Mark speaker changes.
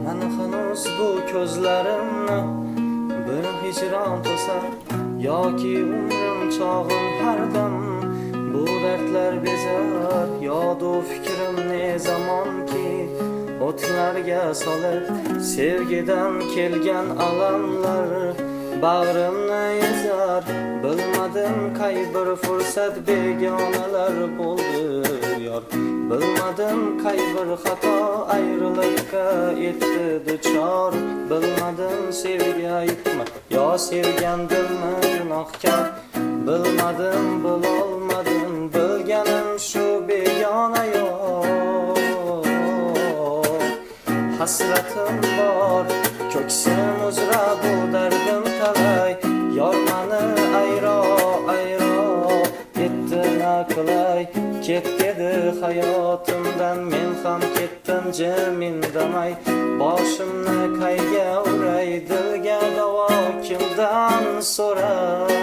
Speaker 1: Mana hanuz bu ko'zlarimni bir hijron to'sar, yoki umrim chog'im har dam bu dardlar bezar. Yodu fikrim ne zamonki o'tlarga solib, sevgidan kelgan alamlar bag'rimni ezar. Bilmadim qay bir fursat begonalar bo'ldi yor, bilmadim qay bir xato ayriliqqa etdi duchor. Bilmadim sevgi aytma yo sevgandimmi gunohkor, bilmadim bilolmadim bilganim shu begona yo'q. Hasratim bor ko'ksim uzra bu dardim talay, yor mani ayro etdi naqlay. Ket dedi hayotimdan, men ham ketdim jim indamay. Boshimni qayga uray, dilga davo kimdan so'ray.